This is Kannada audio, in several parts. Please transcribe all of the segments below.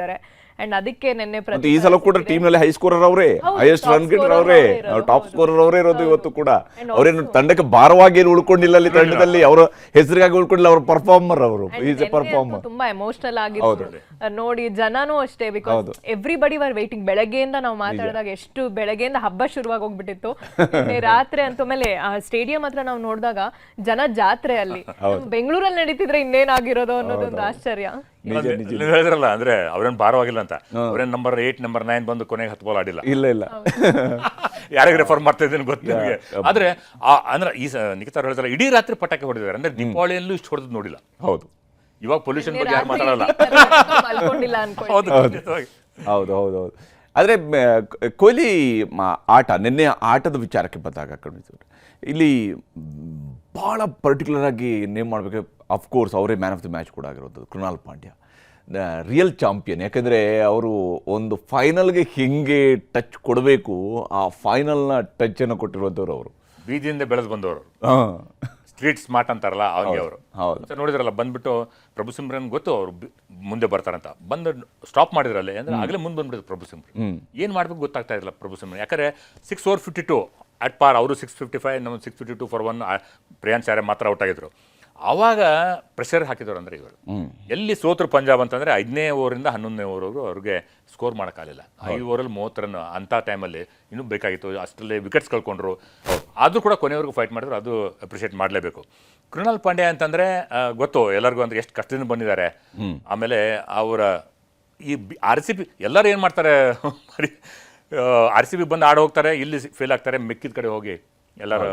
ಅಂಡ್ ಅದಕ್ಕೆ ನಿನ್ನೆ ಈ ಸಲ ಕೂಡ ಟೀಮ್ ನಲ್ಲಿ ಹೈ ಸ್ಕೋರರ್ ಅವರೇ, ಹೈಯೆಸ್ಟ್ ರನ್ ಗೆಟರ್ ಅವರೇ, ಟಾಪ್ ಸ್ಕೋರರ್ ಅವರೇ ಇರೋದು ಇವತ್ತು ಕೂಡ. ಅವರೇನು ತಂಡಕ್ಕೆ ಭಾರವಾಗಿ ಉಳ್ಕೊಂಡಿಲ್ಲ ಅಲ್ಲಿ ತಂಡದಲ್ಲಿ, ಅವರ ಹೆಸರಿಗಾಗಿ ಉಳ್ಕೊಂಡಿಲ್ಲ, ಅವ್ರ ಪರ್ಫಾರ್ಮರ್ ಅವರು. Is A performer. ತುಂಬಾ ಎಮೋಷನಲ್ ಆಗಿತ್ತು ನೋಡಿ, ಜನನೂ ಅಷ್ಟೇ. Because everybody var waiting. ಬೆಳಗ್ಗೆಯಿಂದ ನಾವು ಮಾತಾಡಿದಾಗ ಎಷ್ಟು ಬೆಳಗ್ಗೆಯಿಂದ ಹಬ್ಬ ಶುರುವಾಗಿ ಹೋಗ್ಬಿಟ್ಟಿತ್ತು. ರಾತ್ರಿ ಅಂತ ಮೇಲೆ ಸ್ಟೇಡಿಯಂ ಹತ್ರ ನಾವು ನೋಡಿದಾಗ ಜನ ಜಾತ್ರೆ ಅಲ್ಲಿ. ಬೆಂಗಳೂರಲ್ಲಿ ನಡೀತಿದ್ರೆ ಇನ್ನೇನಾಗಿರೋದು ಅನ್ನೋದೊಂದು ಆಶ್ಚರ್ಯ. ಹೇಳಿದ್ರಲ್ಲ, ಅಂದ್ರೆ ಅವ್ರೇನ್ ಭಾರವಾಗಿಲ್ಲ ಅಂತ. ಅವ್ರೇನ್ ನಂಬರ್ 8 ನಂಬರ್ 9 ಬಂದು ಕೊನೆಗೆ 10 ಬಾಲ್ ಆಡಿಲ್ಲ. ಇಲ್ಲ ಯಾರಿಗೆ ರೆಫರ್ ಮಾಡ್ತಾ ಇದ್ದೇನೆ ಗೊತ್ತಿಲ್ಲ ನಿಮಗೆ. ಆದ್ರೆ ಅಂದ್ರೆ ಈ ನಿಖಿತಾ ಹೇಳಿದ್ರೆ ಇಡೀ ರಾತ್ರಿ ಪಟಾಕಿ ಹೊಡೆದಿದ್ದಾರೆ. ಅಂದ್ರೆ ದೀಪಾವಳಿಯಲ್ಲೂ ಇಷ್ಟು ಹೊಡೆದು ನೋಡಿಲ್ಲ. ಹೌದು, ಇವಾಗ ಪೊಲ್ಯೂಷನ್ ಬಗ್ಗೆ ಯಾರು ಮಾತಾಡಲ್ಲ. ಹೌದು ಹೌದು ಹೌದು. ಆದರೆ ಕೊಹ್ಲಿ ಆಟ, ನಿನ್ನೆ ಆಟದ ವಿಚಾರಕ್ಕೆ ಬಂದಾಗ ಇಲ್ಲಿ ಭಾಳ ಪರ್ಟಿಕ್ಯುಲರ್ ಆಗಿ ನೇಮ್ ಮಾಡಬೇಕು. ಅಫ್ಕೋರ್ಸ್ ಅವರೇ ಮ್ಯಾನ್ ಆಫ್ ದಿ ಮ್ಯಾಚ್ ಕೂಡ ಆಗಿರೋದು ಕೃಣಾಲ್ ಪಾಂಡ್ಯ, ರಿಯಲ್ ಚಾಂಪಿಯನ್. ಯಾಕಂದರೆ ಅವರು ಒಂದು ಫೈನಲ್ಗೆ ಹೆಂಗೆ ಟಚ್ ಕೊಡಬೇಕು, ಆ ಫೈನಲ್ನ ಟಚ್ಚನ್ನು ಕೊಟ್ಟಿರುವಂಥವ್ರು ಅವರು. ಬೀದಿಯಿಂದ ಬೆಳೆದು ಬಂದವರು, ಸ್ಟ್ರೀಟ್ ಸ್ಮಾರ್ಟ್ ಅಂತಾರಲ್ಲ ಅವ್ರಿಗೆ ಅವರು. ನೋಡಿದ್ರಲ್ಲ, ಬಂದ್ಬಿಟ್ಟು ಪ್ರಭು ಸಿಮ್ರನ್ ಗೊತ್ತು ಅವ್ರು ಮುಂದೆ ಬರ್ತಾರಂತ, ಬಂದು ಸ್ಟಾಪ್ ಮಾಡಿದ್ರಲ್ಲೇ. ಅಂದ್ರೆ ಆಗಲೇ ಮುಂದೆ ಬಂದ್ಬಿಟ್ಟಿದ್ರು ಪ್ರಭು ಸಿಮ್ರನ್. ಏನು ಮಾಡ್ಬೇಕು ಗೊತ್ತಾಗ್ತಾ ಇರಲಿಲ್ಲ ಪ್ರಭು ಸಿಮ್ರನ್. ಯಾಕಂದ್ರೆ 6 ಓವರ್ 52 ಅಟ್ ಪಾರ್, ಅವರು 655, ನಮ್ಮ 652 ಫಾರ್ 1. ಪ್ರಿಯಾಂಶ್ ಆರ್ಯ ಮಾತ್ರ ಔಟ್ ಆಗಿದ್ರು. ಆವಾಗ ಪ್ರೆಷರ್ ಹಾಕಿದವರು. ಅಂದರೆ ಇವರು ಎಲ್ಲಿ ಸೋತರು ಪಂಜಾಬ್ ಅಂತಂದರೆ 5ನೇ ಓವರಿಂದ 11ನೇ ಓವರ್ವರೆಗೂ ಅವ್ರಿಗೆ ಸ್ಕೋರ್ ಮಾಡೋಕ್ಕಾಗಲಿಲ್ಲ. 5 ಓವರಲ್ಲಿ 30 ರನ್ ಅಂಥ ಟೈಮಲ್ಲಿ ಇನ್ನೂ ಬೇಕಾಗಿತ್ತು. ಅಷ್ಟರಲ್ಲಿ ವಿಕೆಟ್ಸ್ ಕಳ್ಕೊಂಡ್ರು. ಆದರೂ ಕೂಡ ಕೊನೆಯವರೆಗೂ ಫೈಟ್ ಮಾಡಿದ್ರು. ಅದು ಅಪ್ರಿಷಿಯೇಟ್ ಮಾಡಲೇಬೇಕು. ಕೃಣಾಲ್ ಪಾಂಡ್ಯ ಅಂತಂದರೆ ಗೊತ್ತು ಎಲ್ಲರಿಗೂ, ಅಂದರೆ ಎಷ್ಟು ಕಷ್ಟದಿಂದ ಬಂದಿದ್ದಾರೆ. ಆಮೇಲೆ ಅವರ ಈ RCB ಎಲ್ಲರೂ ಏನು ಮಾಡ್ತಾರೆ, RCB ಬಂದು ಆಡ ಹೋಗ್ತಾರೆ, ಇಲ್ಲಿ ಫೇಲ್ ಆಗ್ತಾರೆ, ಮೆಕ್ಕಿದ ಕಡೆ ಹೋಗಿ ಎಲ್ಲರೂ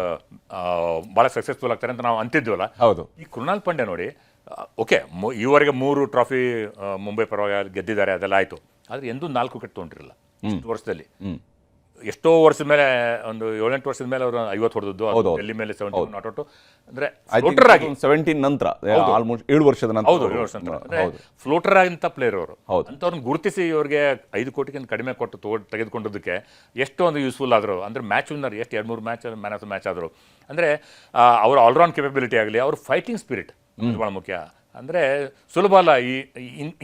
ಭಾಳ ಸಕ್ಸಸ್ಫುಲ್ ಆಗ್ತಾರೆ ಅಂತ ನಾವು ಅಂತಿದ್ವಲ್ಲ. ಹೌದು. ಈ ಕೃಣಾಲ್ ಪಾಂಡ್ಯ ನೋಡಿ, ಓಕೆ ಈವರೆಗೆ 3 ಟ್ರಾಫಿ ಮುಂಬೈ ಪರವಾಗಿ ಗೆದ್ದಿದ್ದಾರೆ, ಅದೆಲ್ಲ ಆಯಿತು. ಆದರೆ ಎಂದೂ 4 ವಿಕೆಟ್ ತೊಗೊಂಡಿರಲಿಲ್ಲ ಇಷ್ಟು ವರ್ಷದಲ್ಲಿ. ಎಷ್ಟೋ ವರ್ಷದ ಮೇಲೆ, ಒಂದು 7-8 ವರ್ಷದ ಮೇಲೆ ಅವರು 50 ಹೊಡೆದದ್ದು, ಡೆಲ್ಲಿ ಮೇಲೆ 70 ನಾಟ್ ಔಟ್. ಅಂದರೆ ಫ್ಲೋಟರ್ ಆಗಿ 17 ನಂತರ, ಆಲ್ಮೋಸ್ಟ್ 7 ವರ್ಷದ ನಂತರ. ಹೌದು, 7 ವರ್ಷ ನಂತರ. ಅಂದರೆ ಫ್ಲೋಟರ್ ಆಗಿಂತ ಪ್ಲೇಯರ್ ಅವರು. ಅಂಥವ್ರನ್ನ ಗುರುತಿಸಿ ಇವ್ರಿಗೆ 5 ಕೋಟಿಗಿಂತ ಕಡಿಮೆ ಕೊಟ್ಟು ತೆಗೆದುಕೊಂಡದಕ್ಕೆ ಎಷ್ಟು ಒಂದು ಯೂಸ್ಫುಲ್ ಆದರು. ಅಂದರೆ ಮ್ಯಾಚ್ ವಿನ್ನರ್, ಎಷ್ಟು 2-3 match man of the match ಆದರು. ಅಂದರೆ ಅವರ ಆಲ್ರೌಂಡ್ ಕೆಪಬಿಲಿಟಿ ಆಗಲಿ, ಅವ್ರ ಫೈಟಿಂಗ್ ಸ್ಪಿರಿಟ್ ಭಾಳ ಮುಖ್ಯ. ಅಂದರೆ ಸುಲಭ ಅಲ್ಲ.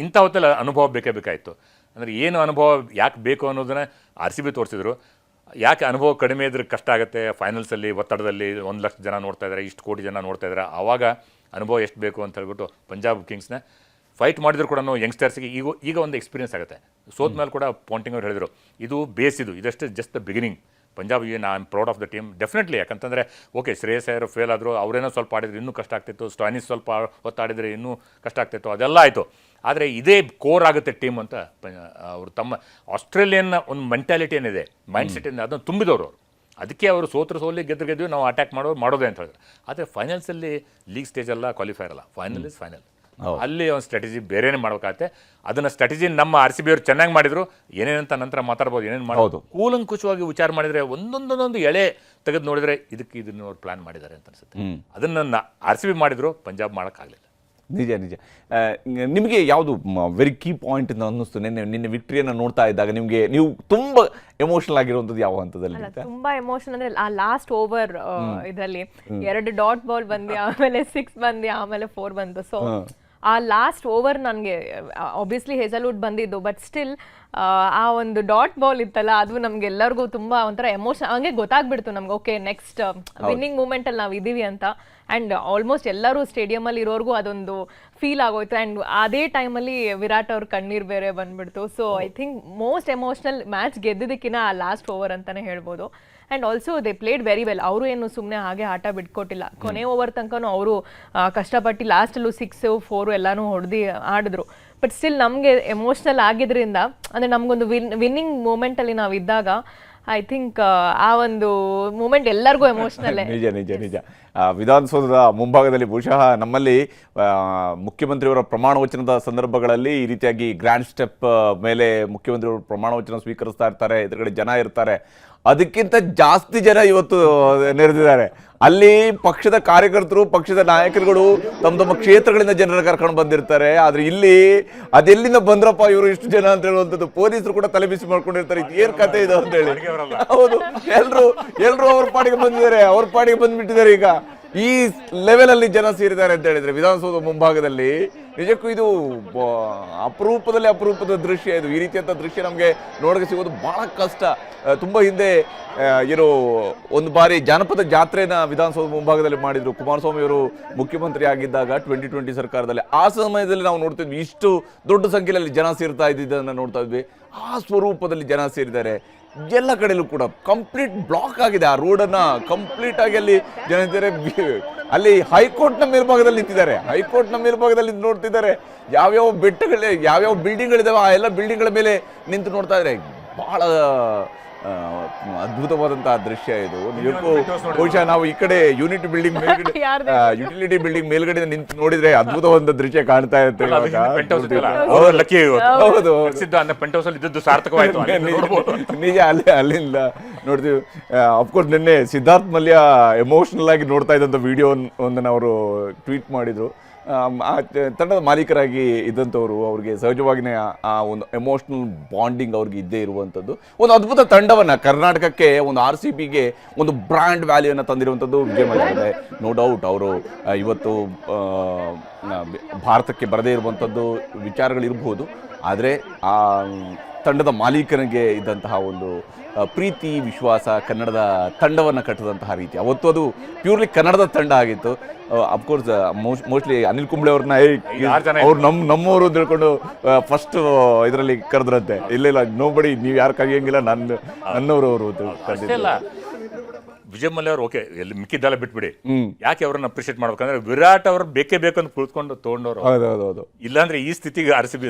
ಇಂಥ ಹೊತ್ತಲ್ಲಿ ಅನುಭವ ಬೇಕೇ ಬೇಕಾಯಿತು. ಅಂದರೆ ಏನು ಅನುಭವ ಯಾಕೆ ಬೇಕು ಅನ್ನೋದನ್ನ RCB ತೋರಿಸಿದ್ರು. ಯಾಕೆ ಅನುಭವ ಕಡಿಮೆ ಇದ್ರೆ ಕಷ್ಟ ಆಗುತ್ತೆ. ಫೈನಲ್ಸಲ್ಲಿ ಒತ್ತಡದಲ್ಲಿ 1 ಲಕ್ಷ ಜನ ನೋಡ್ತಾ ಇದ್ದಾರೆ, ಇಷ್ಟು ಕೋಟಿ ಜನ ನೋಡ್ತಾ ಇದ್ದಾರೆ. ಆವಾಗ ಅನುಭವ ಎಷ್ಟು ಬೇಕು ಅಂತ ಹೇಳ್ಬಿಟ್ಟು ಪಂಜಾಬ್ ಕಿಂಗ್ಸ್ನ ಫೈಟ್ ಮಾಡಿದ್ರು ಕೂಡ ಯಂಗ್ಸ್ಟರ್ಸ್ಗೆ ಈಗ ಒಂದು ಎಕ್ಸ್ಪೀರಿಯನ್ಸ್ ಆಗುತ್ತೆ. ಸೋತ್ ಮೇಲೆ ಕೂಡ ಪಾಂಟಿಂಗ್ ಅವ್ರು ಹೇಳಿದರು, ಇದು ಬೇಸ್, ಇದಷ್ಟೇ just the beginning. Punjab I am proud of the team definitely. ಯಾಕಂತಂದರೆ ಓಕೆ, ಶ್ರೇಯಸ್ ಅಯ್ಯರ್ ಫೇಲ್ ಆದರು, ಅವರೇನೋ ಸ್ವಲ್ಪ ಆಡಿದ್ರೆ ಇನ್ನೂ ಕಷ್ಟ ಆಗ್ತಿತ್ತು. ಸ್ಟಾಯ್ನಿಸ್ ಸ್ವಲ್ಪ ಹೊತ್ತಾಡಿದರೆ ಇನ್ನೂ ಕಷ್ಟ ಆಗ್ತಿತ್ತು. ಅದೆಲ್ಲ ಆಯಿತು. ಆದರೆ ಇದೇ ಕೋರ್ ಆಗುತ್ತೆ ಟೀಮ್ ಅಂತ ಅವರು ತಮ್ಮ ಆಸ್ಟ್ರೇಲಿಯನ್ನ ಒಂದು ಮೆಂಟಾಲಿಟಿ ಏನಿದೆ, ಮೈಂಡ್ ಸೆಟ್ ಏನಿದೆ, ಅದನ್ನು ತುಂಬಿದವರು ಅವರು. ಅದಕ್ಕೆ ಅವರು ಸೋಲಿ ಗೆದ್ದು ನಾವು ಅಟ್ಯಾಕ್ ಮಾಡೋದೇ ಅಂತ ಹೇಳಿದ್ರು. ಆದರೆ ಫೈನಲ್ಸಲ್ಲಿ ಲೀಗ್ ಸ್ಟೇಜಲ್ಲ, ಕ್ವಾಲಿಫೈರ್ ಅಲ್ಲ, ಫೈನಲ್ ಇಸ್ ಫೈನಲ್. ಅಲ್ಲಿ ಒಂದು ಸ್ಟ್ರಾಟಜಿ ಬೇರೆನೇ ಮಾಡ್ಬೇಕಾಗತ್ತೆ. ಅದನ್ನ ಸ್ಟ್ರಾಟಜಿ ನಮ್ಮ RCB ಅವರು ಚೆನ್ನಾಗಿ ಮಾಡಿದ್ರು. ಏನೇನಂತ ನಂತರ ಮಾತಾಡ್ಬೋದು, ಏನೇನು ಮಾಡೋದು ಕೂಲಂಕುಷವಾಗಿ ವಿಚಾರ ಮಾಡಿದರೆ ಒಂದೊಂದೊಂದೊಂದು ಎಳೆ ತೆಗೆದು ನೋಡಿದ್ರೆ ಇದನ್ನು ಅವ್ರು ಪ್ಲಾನ್ ಮಾಡಿದ್ದಾರೆ ಅಂತ ಅನ್ಸುತ್ತೆ. ಅದನ್ನು RCB ಮಾಡಿದ್ರು, ಪಂಜಾಬ್ ಮಾಡೋಕ್ಕಾಗಲಿಲ್ಲ. ನಿಜ ನಿಜ. ನಿಮಗೆ ಯಾವುದು ವೆರಿ ಕೀ ಪಾಯಿಂಟ್ ಅಂತ ಅನ್ನಿಸ್ತು ನಿನ್ನೆ ವಿಕ್ಟ್ರಿಯನ್ನು ನೋಡ್ತಾ ಇದ್ದಾಗ? ನೀವು ತುಂಬಾ ಎಮೋಷನಲ್ ಆಗಿರುವಂಥದ್ದು ಯಾವ ಹಂತದಲ್ಲಿ? ತುಂಬಾ ಎಮೋಷನ್ ಅಂದ್ರೆ ಆ ಲಾಸ್ಟ್ ಓವರ್ ಇದರಲ್ಲಿ 2 ಡಾಟ್ ಬಾಲ್ ಬಂದು, ಆಮೇಲೆ 6 ಬಂದು, ಆಮೇಲೆ 4 ಬಂತು. ಸೊ ಆ ಲಾಸ್ಟ್ ಓವರ್ ನನಗೆ ಆಬ್ವಿಯಸ್ಲಿ ಹೇಸಲ್ವುಡ್ ಬಂದಿದ್ದು, ಬಟ್ ಸ್ಟಿಲ್ ಆ ಒಂದು ಡಾಟ್ ಬಾಲ್ ಇತ್ತಲ್ಲ, ಅದು ನಮ್ಗೆ ಎಲ್ಲರಿಗೂ ತುಂಬಾ ಒಂಥರ ಎಮೋಷನ್ ಹಂಗೆ ಗೊತ್ತಾಗ್ಬಿಡ್ತು ನಮ್ಗೆ. ಓಕೆ, ನೆಕ್ಸ್ಟ್ ವಿನ್ನಿಂಗ್ ಮೂಮೆಂಟ್ ಅಲ್ಲಿ ನಾವು ಇದೀವಿ ಅಂತ. ಆ್ಯಂಡ್ ಆಲ್ಮೋಸ್ಟ್ ಎಲ್ಲರೂ ಸ್ಟೇಡಿಯಮಲ್ಲಿ ಇರೋರ್ಗೂ ಅದೊಂದು ಫೀಲ್ ಆಗೋಯ್ತು. ಆ್ಯಂಡ್ ಅದೇ ಟೈಮಲ್ಲಿ ವಿರಾಟ್ ಅವ್ರ ಕಣ್ಣೀರು ಬೇರೆ ಬಂದ್ಬಿಡ್ತು. So I think most emotional match ಗೆದ್ದಿದ್ದಕ್ಕಿಂತ ಆ ಲಾಸ್ಟ್ ಓವರ್ ಅಂತಲೇ ಹೇಳ್ಬೋದು. And also they played very well. ಅವರು ಏನು ಸುಮ್ಮನೆ ಹಾಗೆ ಆಟ ಬಿಟ್ಕೊಟ್ಟಿಲ್ಲ. ಕೊನೆ ಓವರ್ ತನಕನೂ ಅವರು ಕಷ್ಟಪಟ್ಟು ಲಾಸ್ಟಲ್ಲೂ 6, 4 ಎಲ್ಲನೂ ಹೊಡೆದು ಆಡಿದ್ರು. ಬಟ್ ಸ್ಟಿಲ್ ನಮಗೆ ಎಮೋಷ್ನಲ್ ಆಗಿದ್ರಿಂದ, ಅಂದರೆ ನಮಗೊಂದು ವಿನ್ನಿಂಗ್ ಮೂಮೆಂಟಲ್ಲಿ ನಾವು ಇದ್ದಾಗ ಐ ಥಿಂಕ್ ಆ ಒಂದು ಮೂಮೆಂಟ್ ಎಲ್ಲರಿಗೂ ಎಮೋಷ್ನಲ್. ನಿಜ ನಿಜ ನಿಜ. ವಿಧಾನಸೌಧದ ಮುಂಭಾಗದಲ್ಲಿ ಬಹುಶಃ ನಮ್ಮಲ್ಲಿ ಮುಖ್ಯಮಂತ್ರಿಯವರ ಪ್ರಮಾಣ ವಚನದ ಸಂದರ್ಭಗಳಲ್ಲಿ ಈ ರೀತಿಯಾಗಿ ಗ್ರ್ಯಾಂಡ್ ಸ್ಟೆಪ್ ಮೇಲೆ ಮುಖ್ಯಮಂತ್ರಿಯವರು ಪ್ರಮಾಣ ವಚನ ಸ್ವೀಕರಿಸ್ತಾ ಇರ್ತಾರೆ, ಎದುರುಗಡೆ ಜನ ಇರ್ತಾರೆ. ಅದಕ್ಕಿಂತ ಜಾಸ್ತಿ ಜನ ಇವತ್ತು ನೆರೆದಿದ್ದಾರೆ. ಅಲ್ಲಿ ಪಕ್ಷದ ಕಾರ್ಯಕರ್ತರು, ಪಕ್ಷದ ನಾಯಕರುಗಳು ತಮ್ಮ ಕ್ಷೇತ್ರಗಳಿಂದ ಜನರ ಕರ್ಕೊಂಡು ಬಂದಿರ್ತಾರೆ. ಆದ್ರೆ ಇಲ್ಲಿ ಅದೆಲ್ಲಿಂದ ಬಂದ್ರಪ್ಪ ಇವರು ಇಷ್ಟು ಜನ ಅಂತ ಹೇಳುವಂಥದ್ದು ಪೊಲೀಸರು ಕೂಡ ತಲೆಬಿಸಿ ಮಾಡ್ಕೊಂಡಿರ್ತಾರೆ. ಏನ್ ಕತೆ ಇದೆ ಅಂತ ಹೇಳಿ. ಹೌದು, ಎಲ್ರು ಅವ್ರ ಪಾಡಿಗೆ ಬಂದಿದ್ದಾರೆ, ಅವ್ರ ಪಾಡಿಗೆ ಬಂದ್ಬಿಟ್ಟಿದ್ದಾರೆ. ಈಗ ಈ ಲೆವೆಲ್ ಅಲ್ಲಿ ಜನ ಸೇರಿದ್ದಾರೆ ಅಂತ ಹೇಳಿದ್ರೆ ವಿಧಾನಸೌಧ ಮುಂಭಾಗದಲ್ಲಿ ನಿಜಕ್ಕೂ ಇದು ಅಪರೂಪದ ದೃಶ್ಯ. ಇದು ಈ ರೀತಿಯಂತ ದೃಶ್ಯ ನಮಗೆ ನೋಡಕ್ಕೆ ಸಿಗೋದು ಬಹಳ ಕಷ್ಟ. ತುಂಬಾ ಹಿಂದೆ ಏನು ಒಂದು ಬಾರಿ ಜಾನಪದ ಜಾತ್ರೆನ ವಿಧಾನಸೌಧ ಮುಂಭಾಗದಲ್ಲಿ ಮಾಡಿದ್ರು ಕುಮಾರಸ್ವಾಮಿ ಅವರು ಮುಖ್ಯಮಂತ್ರಿ ಆಗಿದ್ದಾಗ 2020 ಸರ್ಕಾರದಲ್ಲಿ. ಆ ಸಮಯದಲ್ಲಿ ನಾವು ನೋಡ್ತಿದ್ವಿ ಇಷ್ಟು ದೊಡ್ಡ ಸಂಖ್ಯೆಯಲ್ಲಿ ಜನ ಸೇರ್ತಾ ಇದ್ದಿದ್ದನ್ನು ನೋಡ್ತಾ ಇದ್ವಿ. ಆ ಸ್ವರೂಪದಲ್ಲಿ ಜನ ಸೇರಿದ್ದಾರೆ. ಎಲ್ಲ ಕಡೆಯಲ್ಲೂ ಕೂಡ ಕಂಪ್ಲೀಟ್ ಬ್ಲಾಕ್ ಆಗಿದೆ. ಆ ರೋಡನ್ನ ಕಂಪ್ಲೀಟ್ ಆಗಿ ಅಲ್ಲಿ ಜನ ಇದ್ದಾರೆ. ಅಲ್ಲಿ ಹೈಕೋರ್ಟ್ನ ಮೇಲ್ಭಾಗದಲ್ಲಿ ನಿಂತಿದ್ದಾರೆ. ಹೈಕೋರ್ಟ್ನ ಮೇಲ್ಭಾಗದಲ್ಲಿ ನೋಡ್ತಿದ್ದಾರೆ. ಯಾವ್ಯಾವ ಬೆಟ್ಟಗಳು, ಯಾವ್ಯಾವ ಬಿಲ್ಡಿಂಗ್ಗಳಿದಾವೆ, ಆ ಎಲ್ಲ ಬಿಲ್ಡಿಂಗ್ಗಳ ಮೇಲೆ ನಿಂತು ನೋಡ್ತಾ ಇದ್ದಾರೆ. ಬಹಳ ಅದ್ಭುತವಾದಂತಹ ದೃಶ್ಯ ಇದು. ನಿಜಕ್ಕೂ ಬಹುಶಃ ನಾವು ಈ ಕಡೆ ಯೂನಿಟಿ ಬಿಲ್ಡಿಂಗ್ ಮೇಲ್ಗಡೆ, ಯುಟಿಲಿಟಿ ಬಿಲ್ಡಿಂಗ್ ಮೇಲ್ಗಡೆ ನಿಂತು ನೋಡಿದ್ರೆ ಅದ್ಭುತವಾದ ದೃಶ್ಯ ಕಾಣ್ತಾ ಇರುತ್ತೆ. ನಿಜ, ಅಲ್ಲಿಂದ ನೋಡ್ತೀವಿ. ಅಫ್ಕೋರ್ಸ್ ನಿನ್ನೆ ಸಿದ್ಧಾರ್ಥ್ ಮಲ್ಯ ಎಮೋಷನಲ್ ಆಗಿ ನೋಡ್ತಾ ಇದ್ದಂಥ ವಿಡಿಯೋ ಒಂದನ್ನು ಅವರು ಟ್ವೀಟ್ ಮಾಡಿದ್ರು. ಆ ತಂಡದ ಮಾಲೀಕರಾಗಿ ಇದ್ದಂಥವ್ರು, ಅವ್ರಿಗೆ ಸಹಜವಾಗಿಯೇ ಆ ಒಂದು ಎಮೋಷನಲ್ ಬಾಂಡಿಂಗ್ ಅವ್ರಿಗೆ ಇದ್ದೇ ಇರುವಂಥದ್ದು. ಒಂದು ಅದ್ಭುತ ತಂಡವನ್ನು ಕರ್ನಾಟಕಕ್ಕೆ, ಒಂದು RCBಗೆ ಒಂದು ಬ್ರ್ಯಾಂಡ್ ವ್ಯಾಲ್ಯೂಯನ್ನು ತಂದಿರುವಂಥದ್ದು ವಿಜಯ್ ಮಲ್ಯ. ನೋ ಡೌಟ್ ಅವರು ಇವತ್ತು ಭಾರತಕ್ಕೆ ಬರದೇ ಇರುವಂಥದ್ದು ವಿಚಾರಗಳಿರ್ಬೋದು, ಆದರೆ ಆ ತಂಡದ ಮಾಲೀಕನಿಗೆ ಇದ್ದಂತಹ ಒಂದು ಪ್ರೀತಿ, ವಿಶ್ವಾಸ, ಕನ್ನಡದ ತಂಡವನ್ನು ಕಟ್ಟಿದಂತಹ ರೀತಿ. ಅವತ್ತು ಅದು ಪ್ಯೂರ್ಲಿ ಕನ್ನಡದ ತಂಡ ಆಗಿತ್ತು. ಅಫ್ಕೋರ್ಸ್ ಮೋಸ್ಟ್ಲಿ ಅನಿಲ್ ಕುಂಬ್ಳೆ ಅವ್ರನ್ನ ಅವ್ರು ನಮ್ಮವರು ಅಂತ ಹೇಳ್ಕೊಂಡು ಫಸ್ಟ್ ಇದರಲ್ಲಿ ಕರೆದ್ರಂತೆ. ಇಲ್ಲ ನೋಬಡಿ, ನೀವು ಯಾರು ಕರೆಯಂಗಿಲ್ಲ, ನನ್ನವರು ಅವರು ವಿಜಯ್ ಮಲ್ಯ ಅವರು ಓಕೆ, ಎಲ್ಲಿ ಮಿಕ್ಕಿದ್ದೆಲ್ಲ ಬಿಟ್ಬಿಡಿ. ಯಾಕೆ ಅವ್ರನ್ನ ಅಪ್ರಿಷಿಯೇಟ್ ಮಾಡ್ಬೇಕಂದ್ರೆ ವಿರಾಟ್ ಅವ್ರು ಬೇಕೇ ಬೇಕಂತ ಕುಳಿತುಕೊಂಡು ತೊಗೊಂಡವ್ರು. ಹೌದೌದು. ಇಲ್ಲಾಂದ್ರೆ ಈ ಸ್ಥಿತಿಗೆ RCB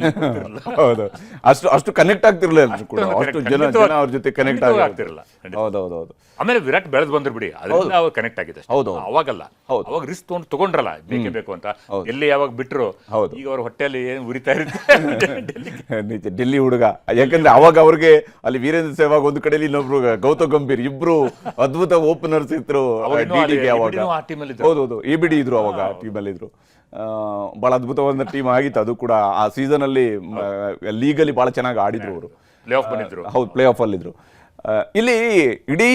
ಹೌದು, ಅಷ್ಟು ಕನೆಕ್ಟ್ ಆಗ್ತಿರ್ಲಿಲ್ಲ ಕೂಡ. ಅಷ್ಟು ಜನ ಅವ್ರ ಜೊತೆ ಕನೆಕ್ಟ್ ಆಗ್ತಿರಲಿಲ್ಲ. ಹೌದೌದು. ಆಮೇಲೆ ವಿರಾಟ್ ಬೆಳೆದು ಬಂದ್ರು ಬಿಡಿ, ಅದರಿಂದ ಅವ್ರು ಕನೆಕ್ಟ್ ಆಗಿದೆ. ಹೌದು, ಅವಾಗಲ್ಲ, ಅವಾಗ ರಿಸ್ಕ್ ತಗೊಂಡ್ರಲ್ಲ ಬೇಕೇ ಬೇಕು ಅಂತ. ಎಲ್ಲಿ ಯಾವಾಗ ಬಿಟ್ರು, ಈಗ ಅವ್ರ ಹೊಟ್ಟೆಯಲ್ಲಿ ಏನ್ ಉರಿತಾ ಇರುತ್ತೆ. ಡೆಲ್ಲಿ ಹುಡುಗ. ಯಾಕಂದ್ರೆ ಅವಾಗ ಅವ್ರಿಗೆ ಅಲ್ಲಿ ವೀರೇಂದ್ರ ಸೆಹ್ವಾಗ್ ಒಂದು ಕಡೆಯಲ್ಲಿ, ಇನ್ನೊಬ್ರು ಗೌತಮ್ ಗಂಭೀರ್, ಇಬ್ರು ಅದ್ಭುತ ಓಪನರ್ಸ್ ಇದ್ರು. ಹೌದೌದು, EBD ಇದ್ರು ಅವಾಗ, ಟೀಮಲ್ಲಿ ಇದ್ರು. ಬಹಳ ಅದ್ಭುತವಾದ ಟೀಮ್ ಆಗಿತ್ತು ಅದು ಕೂಡ. ಆ ಸೀಸನ್ ಅಲ್ಲಿ ಲೀಗಲ್ಲಿ ಬಹಳ ಚೆನ್ನಾಗಿ ಆಡಿದ್ರು ಅವರು. ಹೌದು, ಪ್ಲೇ ಆಫ್ ಅಲ್ಲಿದ್ರು. ಇಲ್ಲಿ ಇಡೀ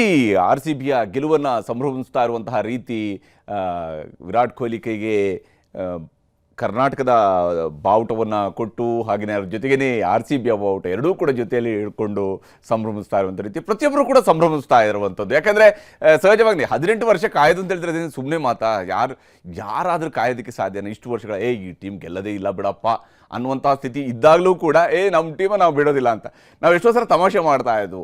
RCBಯ ಗೆಲುವನ್ನು ಸಂಭ್ರಮಿಸ್ತಾ ಇರುವಂತಹ ರೀತಿ, ವಿರಾಟ್ ಕೊಹ್ಲಿ ಕೈಗೆ ಕರ್ನಾಟಕದ ಬಾವುಟವನ್ನು ಕೊಟ್ಟು, ಹಾಗೆಯೇ ಅದ್ರ ಜೊತೆಗೇ RCBಯ ಬಾವುಟ ಎರಡೂ ಕೂಡ ಜೊತೆಯಲ್ಲಿ ಹಿಡ್ಕೊಂಡು ಸಂಭ್ರಮಿಸ್ತಾ ಇರುವಂಥ ರೀತಿ, ಪ್ರತಿಯೊಬ್ಬರು ಕೂಡ ಸಂಭ್ರಮಿಸ್ತಾ ಇರುವಂಥದ್ದು. ಯಾಕಂದರೆ ಸಹಜವಾಗಿ 18 ವರ್ಷ ಕಾಯ್ದು ಅಂತ ಹೇಳಿದ್ರೆ ಅದೇನು ಸುಮ್ಮನೆ ಮಾತಾ? ಯಾರಾದರೂ ಕಾಯೋದಕ್ಕೆ ಸಾಧ್ಯನಾ? ಇಷ್ಟು ವರ್ಷಗಳ ಈ ಟೀಮ್ ಗೆಲ್ಲದೇ ಇಲ್ಲ ಬಿಡಪ್ಪ ಅನ್ನುವಂಥ ಸ್ಥಿತಿ ಇದ್ದಾಗಲೂ ಕೂಡ ನಮ್ಮ ಟೀಮ ನಾವು ಬಿಡೋದಿಲ್ಲ ಅಂತ ನಾವು ಎಷ್ಟೋ ಸಲ ತಮಾಷೆ ಮಾಡ್ತಾ ಇದ್ವು.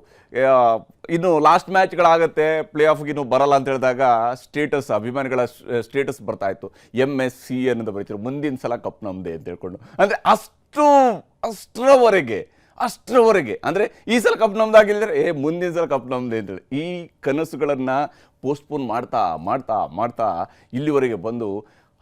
ಇನ್ನು ಲಾಸ್ಟ್ ಮ್ಯಾಚ್ಗಳಾಗತ್ತೆ, ಪ್ಲೇ ಆಫ್ಗೆ ಇನ್ನೂ ಬರಲ್ಲ ಅಂತ ಹೇಳಿದಾಗ ಸ್ಟೇಟಸ್, ಅಭಿಮಾನಿಗಳ ಸ್ಟೇಟಸ್ ಬರ್ತಾ ಇತ್ತು, MSC ಅನ್ನೋದು ಬರೀತಿರು, ಮುಂದಿನ ಸಲ ಕಪ್ ನಮ್ಮದೇ ಅಂತ ಹೇಳ್ಕೊಂಡು. ಅಂದರೆ ಅಷ್ಟರವರೆಗೆ ಅಂದರೆ ಈ ಸಲ ಕಪ್ ನಮ್ದಾಗಿಲ್ಲದ್ರೆ ಮುಂದಿನ ಸಲ ಕಪ್ ನಮ್ಮದೇ ಅಂತೇಳಿ ಈ ಕನಸುಗಳನ್ನು ಪೋಸ್ಟ್ಪೋನ್ ಮಾಡ್ತಾ ಇಲ್ಲಿವರೆಗೆ ಬಂದು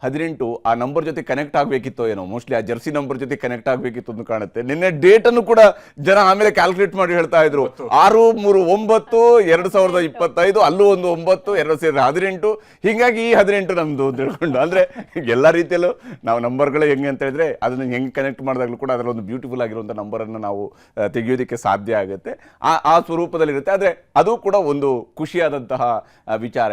18 ಆ ನಂಬರ್ ಜೊತೆ ಕನೆಕ್ಟ್ ಆಗಬೇಕಿತ್ತೋ ಏನೋ, ಮೋಸ್ಟ್ಲಿ ಆ ಜರ್ಸಿ ನಂಬರ್ ಜೊತೆ ಕನೆಕ್ಟ್ ಆಗಬೇಕಿತ್ತು ಅಂತ ಕಾಣುತ್ತೆ. ನಿನ್ನೆ ಡೇಟನ್ನು ಕೂಡ ಜನ ಆಮೇಲೆ ಕ್ಯಾಲ್ಕುಲೇಟ್ ಮಾಡಿ ಹೇಳ್ತಾ ಇದ್ರು. 6-3-9-2025, ಅಲ್ಲೂ ಒಂದು 9, 2 ಸೇರಿ 18, ಹೀಗಾಗಿ ಈ 18 ನಮ್ದು ಅಂತ ಹೇಳ್ಕೊಂಡು. ಅಂದರೆ ಎಲ್ಲ ರೀತಿಯಲ್ಲೂ ನಾವು ನಂಬರ್ಗಳು ಹೆಂಗೆ ಅಂತ ಹೇಳಿದ್ರೆ ಅದನ್ನು ಹೆಂಗೆ ಕನೆಕ್ಟ್ ಮಾಡಿದಾಗಲೂ ಕೂಡ ಅದರಲ್ಲೊಂದು ಬ್ಯೂಟಿಫುಲ್ ಆಗಿರುವಂಥ ನಂಬರನ್ನು ನಾವು ತೆಗೆಯೋದಕ್ಕೆ ಸಾಧ್ಯ ಆಗುತ್ತೆ. ಆ ಸ್ವರೂಪದಲ್ಲಿರುತ್ತೆ. ಆದರೆ ಅದು ಕೂಡ ಒಂದು ಖುಷಿಯಾದಂತಹ ವಿಚಾರ.